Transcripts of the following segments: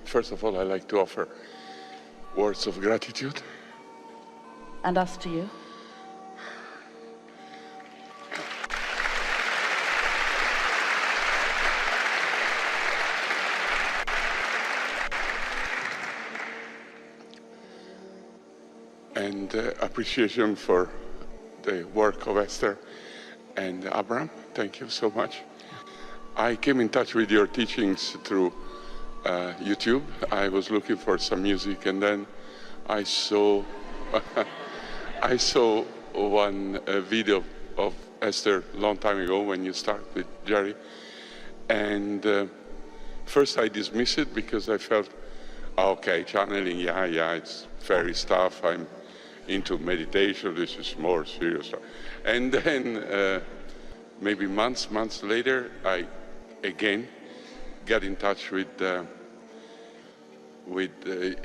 First of all, I'd like to offer words of gratitude. And us to you. And appreciation for the work of Esther and Abraham. Thank you so much. I came in touch with your teachings through YouTube. I was looking for some music, and then I saw I saw one video of Esther a long time ago when you started with Jerry. And first I dismissed it because I felt, okay, channeling, yeah, it's fairy stuff. I'm into meditation. This is more serious stuff. And then maybe months later, I again got in touch with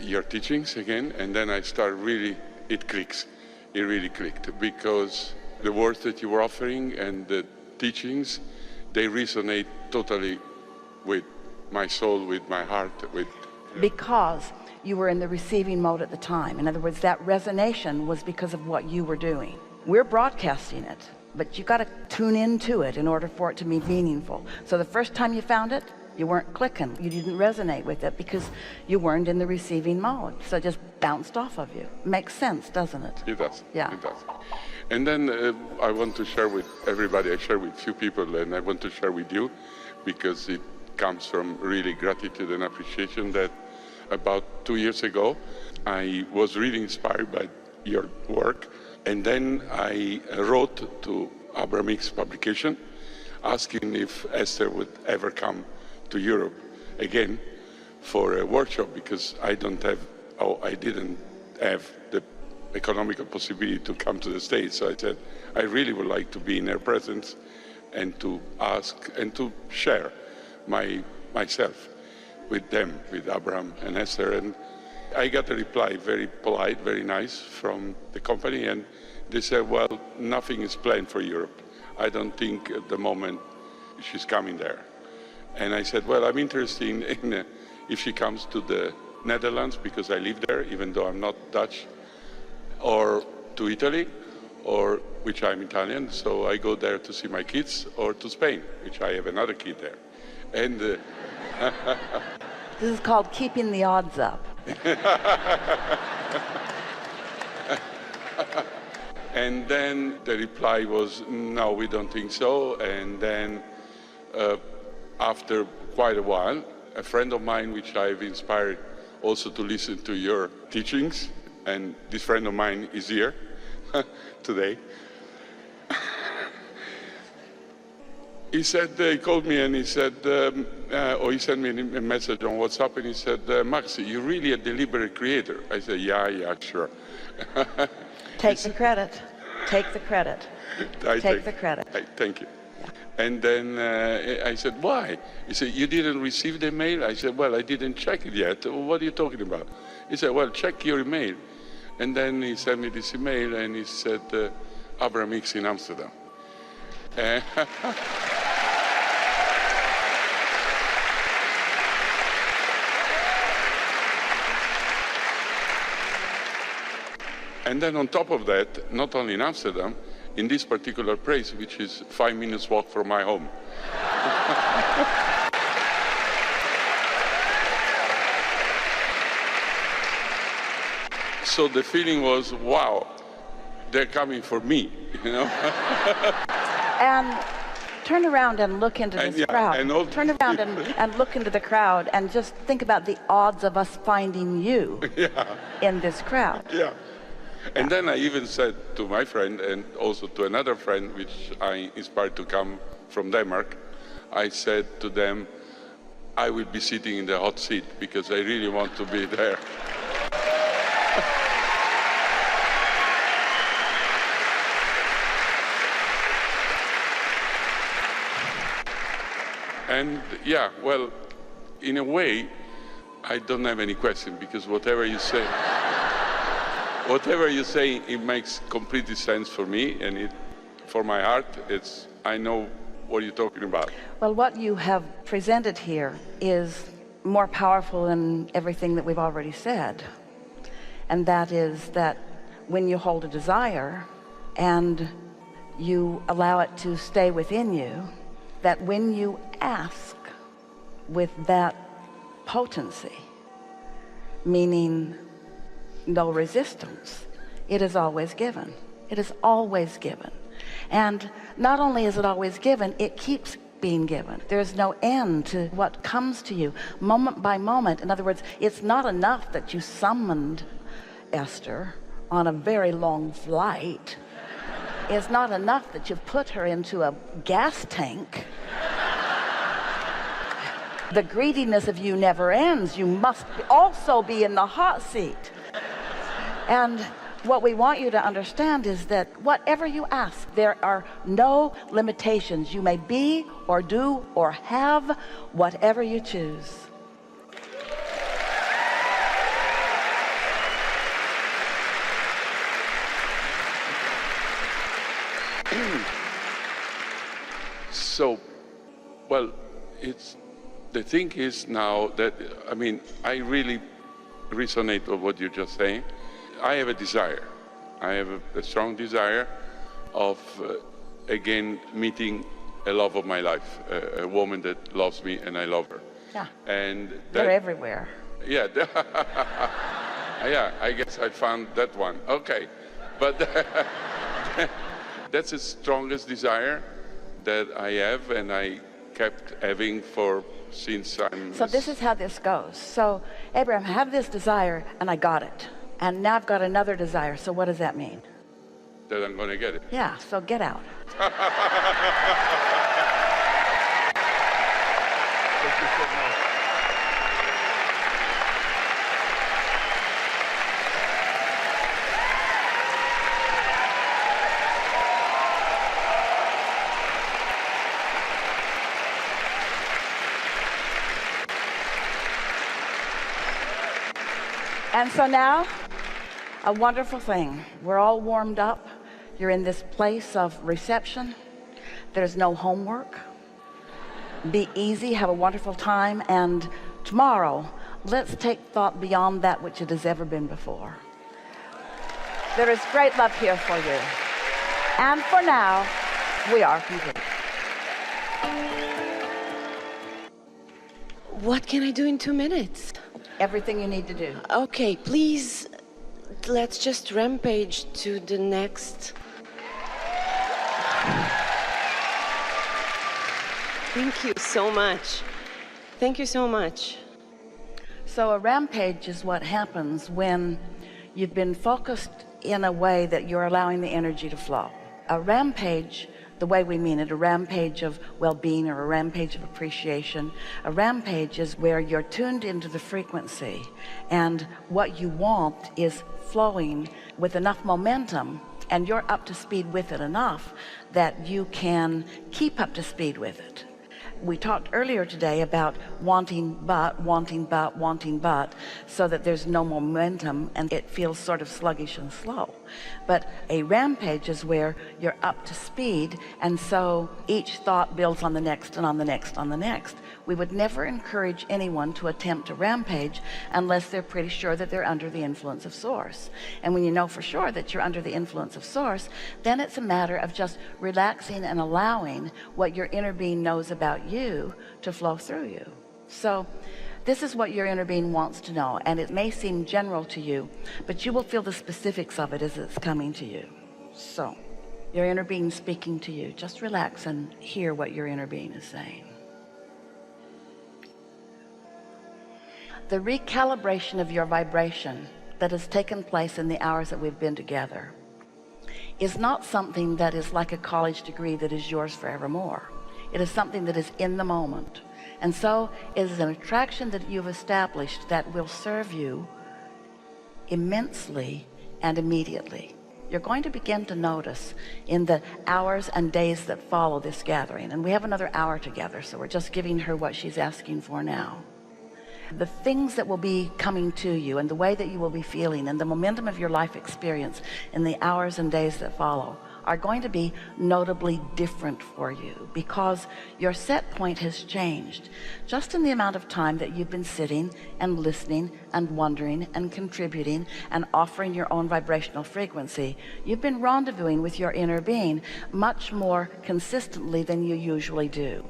your teachings again, and then I started really, it really clicked, because the words that you were offering and the teachings, they resonate totally with my soul, with my heart, with... Because you were in the receiving mode at the time. In other words, that resonation was because of what you were doing. We're broadcasting it, but you got to tune into it in order for it to be meaningful. So the first time you found it, you weren't clicking, you didn't resonate with it because you weren't in the receiving mode. So it just bounced off of you. Makes sense, doesn't it? It does. Yeah. It does. And then I want to share with everybody. I share with few people, and I want to share with you because it comes from really gratitude and appreciation that about 2 years ago, I was really inspired by your work. And then I wrote to Abraham Hicks publication asking if Esther would ever come to Europe again for a workshop, because I didn't have the economical possibility to come to the States. So I said, I really would like to be in her presence and to ask and to share myself with them, with Abraham and Esther. And I got a reply, very polite, very nice, from the company, and they said, well, nothing is planned for Europe. I don't think at the moment she's coming there. And I said, well, I'm interested in if she comes to the Netherlands, because I live there, even though I'm not Dutch, or to Italy, or which I'm Italian, so I go there to see my kids, or to Spain, which I have another kid there. And this is called keeping the odds up. And then the reply was, no, we don't think so. And then after quite a while, a friend of mine, which I've inspired also to listen to your teachings, and this friend of mine is here today. He said, he called me and he said, or he sent me a message on WhatsApp, and he said, Max, you're really a deliberate creator. I said, yeah, sure. Take the credit. Take the credit. Take the credit. Thank you. Yeah. And then I said, why? He said, you didn't receive the mail? I said, well, I didn't check it yet. What are you talking about? He said, well, check your email. And then he sent me this email, and he said, Abraham Hicks in Amsterdam. And then on top of that, not only in Amsterdam, in this particular place, which is 5 minutes walk from my home. So the feeling was, wow, they're coming for me, you know? And turn around and look into this crowd. Turn around and look into the crowd and just think about the odds of us finding you in this crowd. Yeah. And then I even said to my friend, and also to another friend, which I inspired to come from Denmark, I said to them, I will be sitting in the hot seat because I really want to be there. And yeah, well, in a way, I don't have any question, because whatever you say, it makes completely sense for me, and for my heart, I know what you're talking about. Well, what you have presented here is more powerful than everything that we've already said. And that is that when you hold a desire and you allow it to stay within you, that when you ask with that potency, meaning no resistance, it is always given. It is always given. And not only is it always given, it keeps being given. There's no end to what comes to you moment by moment. In other words, it's not enough that you summoned Esther on a very long flight. It's not enough that you've put her into a gas tank. The greediness of you never ends. You must also be in the hot seat. And what we want you to understand is that whatever you ask, there are no limitations. You may be or do or have whatever you choose. So, well, the thing is now that, I really resonate with what you're just saying. I have a desire. I have a strong desire of, again, meeting a love of my life, a woman that loves me and I love her. Yeah. And they're everywhere. Yeah. Yeah, I guess I found that one. Okay. But that's the strongest desire that I have, and I kept having since I'm... So this is how this goes. So, Abraham, I have this desire, and I got it. And now I've got another desire. So what does that mean? That I'm going to get it. Yeah, so get out. Thank you so much. And so now, a wonderful thing. We're all warmed up. You're in this place of reception. There's no homework. Be easy, have a wonderful time, and tomorrow, let's take thought beyond that which it has ever been before. There is great love here for you. And for now, we are complete. What can I do in 2 minutes? Everything you need to do. Okay, please, let's just rampage to the next. Thank you so much. Thank you so much. So a rampage is what happens when you've been focused in a way that you're allowing the energy to flow. A rampage, the way we mean it, a rampage of well-being or a rampage of appreciation. A rampage is where you're tuned into the frequency and what you want is flowing with enough momentum, and you're up to speed with it enough that you can keep up to speed with it. We talked earlier today about wanting but, so that there's no momentum and it feels sort of sluggish and slow. But a rampage is where you're up to speed, and so each thought builds on the next and on the next on the next. We would never encourage anyone to attempt a rampage unless they're pretty sure that they're under the influence of Source. And when you know for sure that you're under the influence of Source, then it's a matter of just relaxing and allowing what your inner being knows about you to flow through you. So this is what your inner being wants to know, and it may seem general to you, but you will feel the specifics of it as it's coming to you. So your inner being speaking to you. Just relax and hear what your inner being is saying. The recalibration of your vibration that has taken place in the hours that we've been together is not something that is like a college degree that is yours forevermore. It is something that is in the moment. And so it is an attraction that you've established that will serve you immensely and immediately. You're going to begin to notice in the hours and days that follow this gathering, and we have another hour together, so we're just giving her what she's asking for now. The things that will be coming to you and the way that you will be feeling and the momentum of your life experience in the hours and days that follow are going to be notably different for you because your set point has changed. Just in the amount of time that you've been sitting and listening and wondering and contributing and offering your own vibrational frequency, you've been rendezvousing with your inner being much more consistently than you usually do.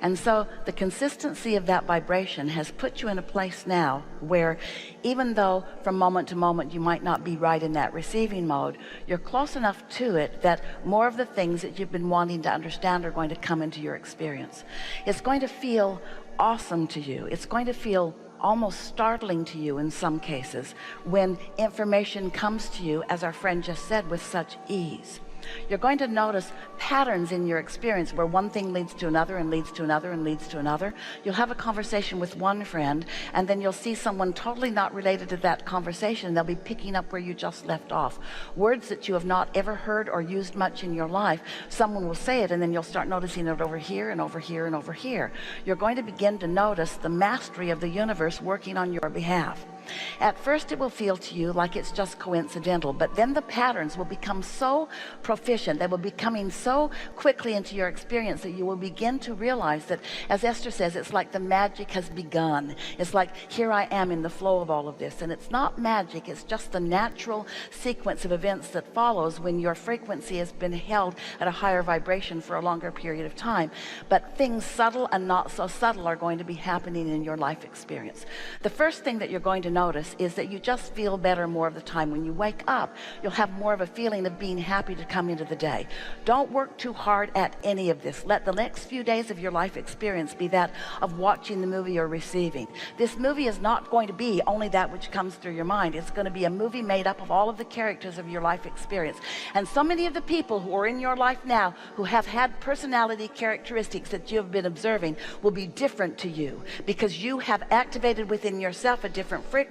And so the consistency of that vibration has put you in a place now where, even though from moment to moment you might not be right in that receiving mode, you're close enough to it that more of the things that you've been wanting to understand are going to come into your experience. It's going to feel awesome to you. It's going to feel almost startling to you in some cases when information comes to you, as our friend just said, with such ease. You're going to notice patterns in your experience where one thing leads to another and leads to another and leads to another. You'll have a conversation with one friend, and then you'll see someone totally not related to that conversation. They'll be picking up where you just left off. Words that you have not ever heard or used much in your life, someone will say it, and then you'll start noticing it over here and over here and over here. You're going to begin to notice the mastery of the universe working on your behalf. At first it will feel to you like it's just coincidental, but then the patterns will become so proficient, they will be coming so quickly into your experience that you will begin to realize that, as Esther says, it's like the magic has begun. It's like, here I am in the flow of all of this. And it's not magic, it's just the natural sequence of events that follows when your frequency has been held at a higher vibration for a longer period of time. But things subtle and not so subtle are going to be happening in your life experience. The first thing that you're going to notice is that you just feel better more of the time. When you wake up, you'll have more of a feeling of being happy to come into the day. Don't work too hard at any of this. Let the next few days of your life experience be that of watching the movie or receiving. This movie is not going to be only that which comes through your mind. It's going to be a movie made up of all of the characters of your life experience. And so many of the people who are in your life now who have had personality characteristics that you have been observing will be different to you because you have activated within yourself a different frequency,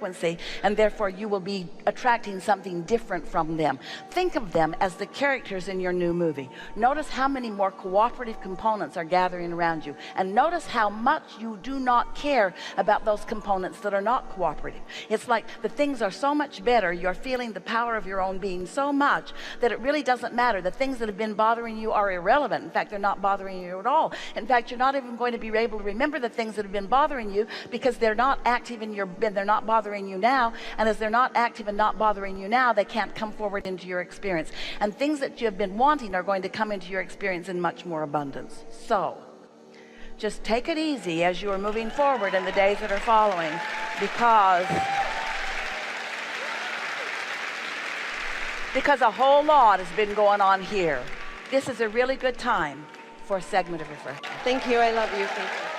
and therefore you will be attracting something different from them. Think of them as the characters in your new movie. Notice how many more cooperative components are gathering around you, and notice how much you do not care about those components that are not cooperative. It's like the things are so much better, you're feeling the power of your own being so much that it really doesn't matter. The things that have been bothering you are irrelevant. In fact, they're not bothering you at all. In fact, you're not even going to be able to remember the things that have been bothering you because they're not active in your, they're not bothering you now, and as they're not active and not bothering you now, they can't come forward into your experience. And things that you have been wanting are going to come into your experience in much more abundance. So just take it easy as you are moving forward in the days that are following, because a whole lot has been going on here. This is a really good time for a segment of refreshment. Thank you. I love you. Thank you.